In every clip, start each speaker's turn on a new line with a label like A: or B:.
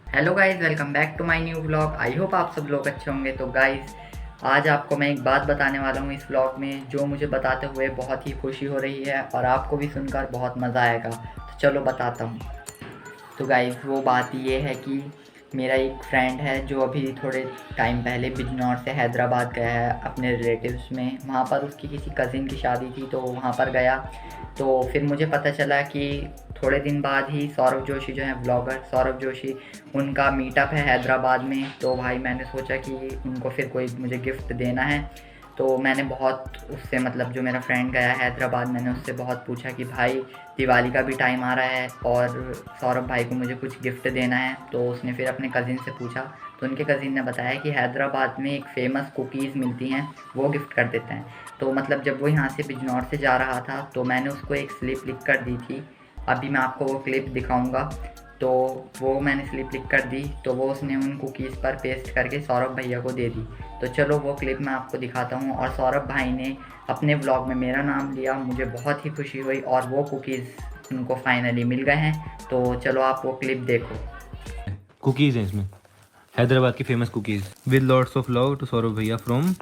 A: Hello guys, welcome back to my new vlog. I hope आप सब लोग अच्छे होंगे। तो गाइस, आज आपको मैं एक बात बताने वाला हूँ इस व्लॉग में, जो मुझे बताते हुए बहुत ही खुशी हो रही है और आपको भी सुनकर बहुत मज़ा आएगा। तो चलो बताता हूँ। तो गाइस, वो बात ये है कि मेरा एक फ्रेंड है जो अभी थोड़े टाइम पहले बिजनौर से हैदराबाद गया है अपने रिलेटिव्स में। वहाँ पर उसकी किसी कज़िन की शादी थी तो वहाँ पर गया। तो फिर मुझे पता चला कि थोड़े दिन बाद ही सौरभ जोशी जो है व्लॉगर सौरभ जोशी, उनका मीटअप है हैदराबाद में। तो भाई मैंने सोचा कि उनको फिर कोई मुझे गिफ्ट देना है। तो मैंने बहुत उससे मतलब जो मेरा फ्रेंड गया है हैदराबाद, मैंने उससे बहुत पूछा कि भाई दिवाली का भी टाइम आ रहा है और सौरभ भाई को मुझे कुछ गिफ्ट देना है। तो उसने फिर अपने कज़िन से पूछा, तो उनके कज़िन ने बताया कि हैदराबाद में एक फ़ेमस कुकीज़ मिलती हैं, वो गिफ्ट कर देते हैं। तो मतलब जब वो यहाँ से बिजनौर से जा रहा था तो मैंने उसको एक स्लिप लिख कर दी थी। अभी मैं आपको वो क्लिप दिखाऊंगा। तो वो मैंने स्लिप लिख कर दी तो वो उसने उन कुकीज़ पर पेस्ट करके सौरभ भैया को दे दी। तो चलो वो क्लिप मैं आपको दिखाता हूँ। और सौरभ भाई ने अपने व्लॉग में मेरा नाम लिया, मुझे बहुत ही खुशी हुई और वो कुकीज़ उनको फाइनली मिल गए हैं। तो चलो आप वो क्लिप देखो।
B: कुकीज हैं इसमें, हैदराबाद की famous cookies with lots of love to Saurabh भैया फ्रॉम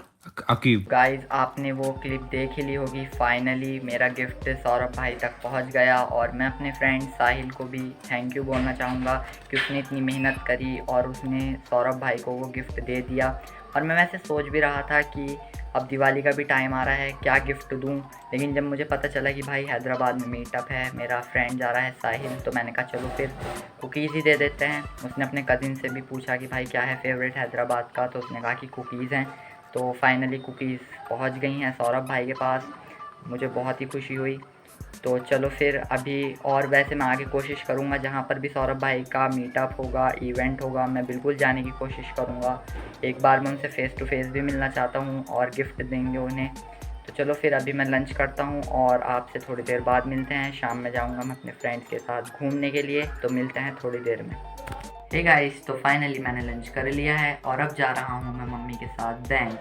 B: अकीब।
A: गाइस, आपने वो क्लिप देख ही ली होगी। फाइनली मेरा गिफ्ट सौरभ भाई तक पहुंच गया और मैं अपने फ्रेंड साहिल को भी थैंक यू बोलना चाहूँगा कि उसने इतनी मेहनत करी और उसने सौरभ भाई को वो गिफ्ट दे दिया। और मैं वैसे सोच भी रहा था कि अब दिवाली का भी टाइम आ रहा है, क्या गिफ्ट दूँ। लेकिन जब मुझे पता चला कि भाई हैदराबाद में मीटअप है, मेरा फ्रेंड जा रहा है साहिल, तो मैंने कहा चलो फिर कुकीज़ ही दे देते हैं। उसने अपने कज़िन से भी पूछा कि भाई क्या है फेवरेट हैदराबाद का, तो उसने कहा कि कुकीज़ हैं। तो फाइनली कुकीज़ पहुंच गई हैं सौरभ भाई के पास। मुझे बहुत ही खुशी हुई। तो चलो फिर अभी, और वैसे मैं आगे कोशिश करूँगा जहाँ पर भी सौरभ भाई का मीटअप होगा, इवेंट होगा, मैं बिल्कुल जाने की कोशिश करूँगा। एक बार मैं उनसे फ़ेस टू फेस भी मिलना चाहता हूँ और गिफ्ट देंगे उन्हें। तो चलो फिर अभी मैं लंच करता हूँ और आपसे थोड़ी देर बाद मिलते हैं। शाम में जाऊँगा मैं अपने फ्रेंड्स के साथ घूमने के लिए, तो मिलते हैं थोड़ी देर में। हे गाइस, तो फाइनली मैंने लंच कर लिया है और अब जा रहा हूँ मैं मम्मी के साथ बैंक,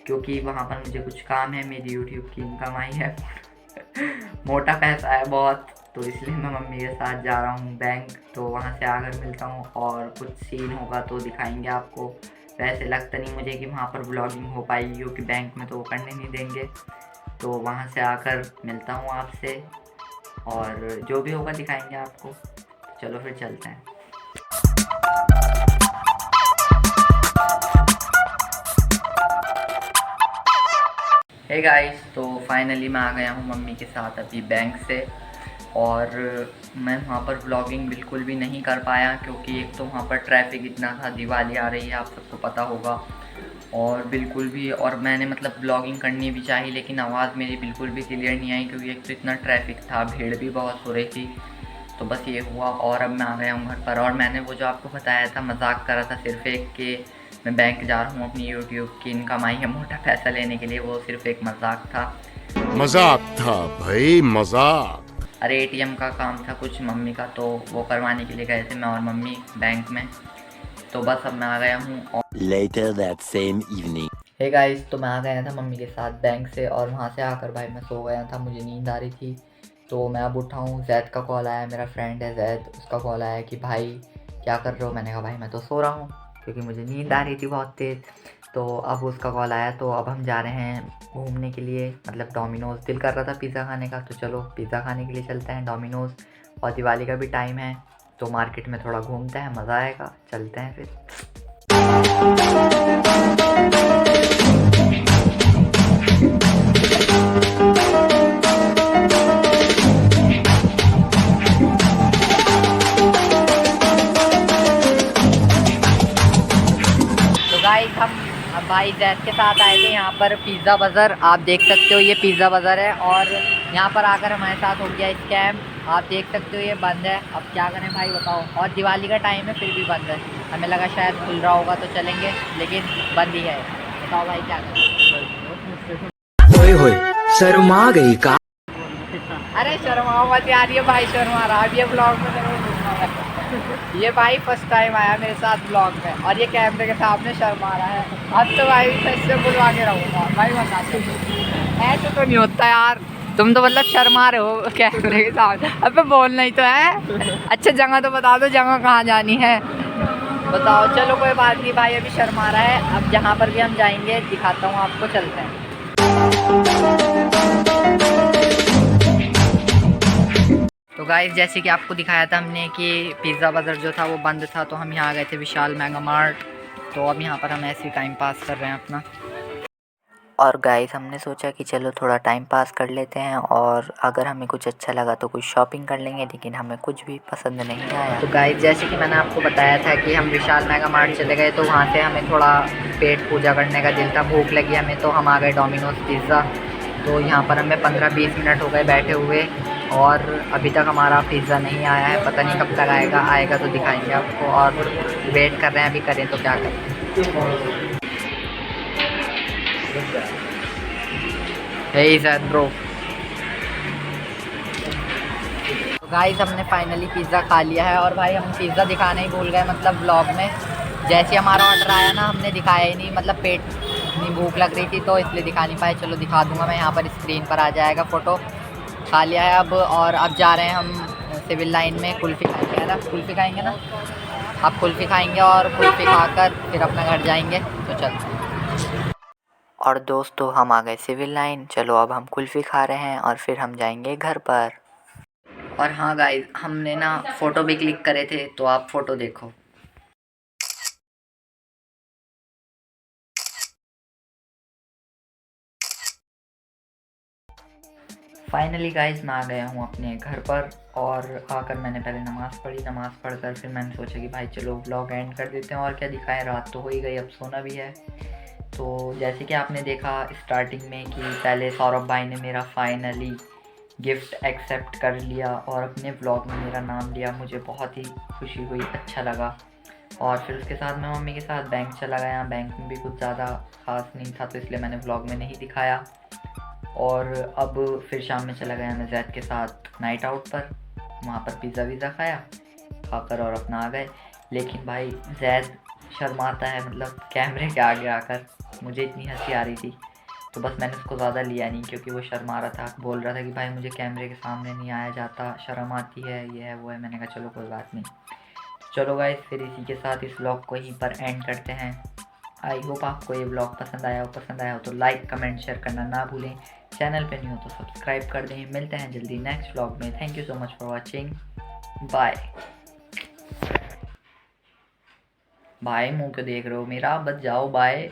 A: क्योंकि वहाँ पर मुझे कुछ काम है। मेरी यूट्यूब की इनकम आई है मोटा पैसा है बहुत, तो इसलिए मैं मम्मी के साथ जा रहा हूँ बैंक। तो वहाँ से आकर मिलता हूँ और कुछ सीन होगा तो दिखाएंगे आपको। वैसे लगता नहीं मुझे कि वहाँ पर व्लॉगिंग हो पाएगी, क्योंकि बैंक में तो वो करने नहीं देंगे। तो वहाँ से आकर मिलता हूँ आपसे और जो भी होगा दिखाएंगे आपको। चलो फिर चलते हैं। हे गाइस, तो फाइनली मैं आ गया हूँ मम्मी के साथ अभी बैंक से। और मैं वहाँ पर व्लॉगिंग बिल्कुल भी नहीं कर पाया, क्योंकि एक तो वहाँ पर ट्रैफिक इतना था, दिवाली आ रही है आप सबको पता होगा। और बिल्कुल भी, और मैंने मतलब व्लॉगिंग करनी भी चाहिए लेकिन आवाज़ मेरी बिल्कुल भी क्लियर नहीं आई, क्योंकि एक तो इतना ट्रैफिक था, भीड़ भी बहुत हो रही थी। तो बस ये हुआ और अब मैं आ गया हूँ घर पर। और मैंने वो जो आपको बताया था, मजाक करा था सिर्फ एक कि मैं बैंक जा रहा हूँ अपनी यूट्यूब की इनकम आई है मोटा पैसा लेने के लिए, वो सिर्फ एक मजाक था।
C: मजाक था भाई, मजाक।
A: अरे एटीएम का काम था कुछ मम्मी का, तो वो करवाने के लिए गए थे मैं और मम्मी बैंक में। तो बस अब मैं आ गया हूँ।
D: Later that same evening.
A: Hey guys, तो मैं आ गया था मम्मी के साथ बैंक से और वहाँ से आकर भाई मैं सो गया था, मुझे नींद आ रही थी। तो मैं अब उठा हूँ, जैद का कॉल आया, मेरा फ्रेंड है जैद, उसका कॉल आया कि भाई क्या कर रहे हो। मैंने कहा भाई मैं तो सो रहा हूँ, क्योंकि मुझे नींद आ रही थी बहुत तेज़। तो अब उसका कॉल आया, तो अब हम जा रहे हैं घूमने के लिए, मतलब डोमिनोज़। दिल कर रहा था पिज़्ज़ा खाने का, तो चलो पिज़्ज़ा खाने के लिए चलते हैं डोमिनोज़। और दिवाली का भी टाइम है तो मार्केट में थोड़ा घूमते हैं, मज़ा आएगा, चलते हैं फिर। तो गाइस, हम अब भाई जैद के साथ आए थे यहाँ पर पिज़्ज़ा बाज़ार। आप देख सकते हो ये पिज़्ज़ा बाज़ार है और यहाँ पर आकर हमारे साथ हो गया स्कैम। आप देख सकते हो ये बंद है, अब क्या करें भाई बताओ। और दिवाली का टाइम है फिर भी बंद है। हमें लगा शायद खुल रहा होगा तो चलेंगे, लेकिन बंद ही है। बताओ भाई क्या करें।
D: होए होए शर्मा गई का।
A: अरे शर्माओ मत यार, ये भाई शर्मा रहा। अब ये ब्लॉग में जरूर घूमना है। ये भाई फर्स्ट टाइम आया मेरे साथ ब्लॉग में और ये कैमरे के सामने शर्मा रहा है। अब तो भाई इससे बुलवा के रहूँगा भाई, बता ऐसे तो नहीं होता यार। तुम तो मतलब शर्मा रहे हो कैमरे के सामने। अबे बोलना ही तो है। अच्छा जगह तो बता दो, जगह कहाँ जानी है। बताओ। चलो कोई बात नहीं भाई, अभी शर्मा रहा है। अब जहाँ पर भी हम जाएंगे दिखाता हूँ आपको, चलते हैं। तो गाइस जैसे कि आपको दिखाया था हमने कि पिज़्ज़ा बाज़ार जो था वो बंद था, तो हम यहाँ गए थे विशाल मेगा मार्ट। तो अब यहाँ पर हम ऐसे ही टाइम पास कर रहे हैं अपना।
E: और गाइस हमने सोचा कि चलो थोड़ा टाइम पास कर लेते हैं, और अगर हमें कुछ अच्छा लगा तो कुछ शॉपिंग कर लेंगे, लेकिन हमें कुछ भी पसंद नहीं आया।
A: तो गाइस जैसे कि मैंने आपको बताया था कि हम विशाल मेगा मार्ट चले गए, तो वहाँ से हमें थोड़ा पेट पूजा करने का दिल था, भूख लगी हमें, तो हम आ गए डोमिनोज़ पिज़्ज़ा। तो यहाँ पर हमें 15-20 मिनट हो गए बैठे हुए, और अभी तक हमारा पिज़्ज़ा नहीं आया है। पता नहीं कब तक आएगा, आएगा तो दिखाएंगे आपको, और वेट कर रहे हैं, अभी करें तो क्या करें। हे सर ब्रो। तो गाइस हमने फाइनली पिज़्ज़ा खा लिया है, और भाई हम पिज़्ज़ा दिखाना ही भूल गए, मतलब व्लॉग में जैसे हमारा ऑर्डर आया ना हमने दिखाया ही नहीं, मतलब पेट इतनी भूख लग रही थी तो इसलिए दिखा नहीं पाए। चलो दिखा दूंगा मैं, यहाँ पर स्क्रीन पर आ जाएगा फ़ोटो। खा लिया है अब, और अब जा रहे हैं हम सिविल लाइन में कुल्फ़ी खाएंगे, है ना? कुल्फ़ी खाएंगे ना, आप कुल्फ़ी खाएंगे, और कुल्फ़ी खाकर फिर अपना घर जाएंगे। तो चलते हैं।
E: और दोस्तों हम आ गए सिविल लाइन। चलो अब हम कुल्फ़ी खा रहे हैं और फिर हम जाएंगे घर पर।
A: और हाँ गाइस हमने ना फ़ोटो भी क्लिक करे थे, तो आप फ़ोटो देखो। फाइनली गाइस मैं आ गया हूँ अपने घर पर, और आकर मैंने पहले नमाज़ पढ़ी। नमाज़ पढ़कर फिर मैंने सोचा कि भाई चलो व्लॉग एंड कर देते हैं, और क्या दिखाएं, रात तो हो ही गई, अब सोना भी है। तो जैसे कि आपने देखा स्टार्टिंग में कि पहले सौरभ भाई ने मेरा फाइनली गिफ्ट एक्सेप्ट कर लिया और अपने व्लॉग में मेरा नाम लिया, मुझे बहुत ही खुशी हुई, अच्छा लगा। और फिर उसके साथ मैं मम्मी के साथ बैंक चला गया। बैंक में भी कुछ ज़्यादा ख़ास नहीं था, तो इसलिए मैंने व्लॉग में नहीं दिखाया। और अब फिर शाम में चला गया मैं जैद के साथ नाइट आउट पर, वहाँ पर पिज़्ज़ा वीज़ा खाया, खाकर और अपना आ गए। लेकिन भाई जैद शर्माता है, मतलब कैमरे के आगे आकर, मुझे इतनी हंसी आ रही थी तो बस मैंने उसको ज़्यादा लिया नहीं, क्योंकि वो शर्मा रहा था, बोल रहा था कि भाई मुझे कैमरे के सामने नहीं आया जाता, शर्म आती है, ये है वो है। मैंने कहा चलो कोई बात नहीं। चलो गाइस फिर इसी के साथ इस व्लॉग को यहीं पर एंड करते हैं। आई होप आपको ये व्लॉग पसंद आया हो तो लाइक कमेंट शेयर करना ना भूलें। चैनल पे नहीं हो तो सब्सक्राइब कर दें। मिलते हैं जल्दी नेक्स्ट व्लॉग में। Thank you so much for watching. Bye. भाई मुँह क्यों देख रहे हो मेरा, बच जाओ, बाय।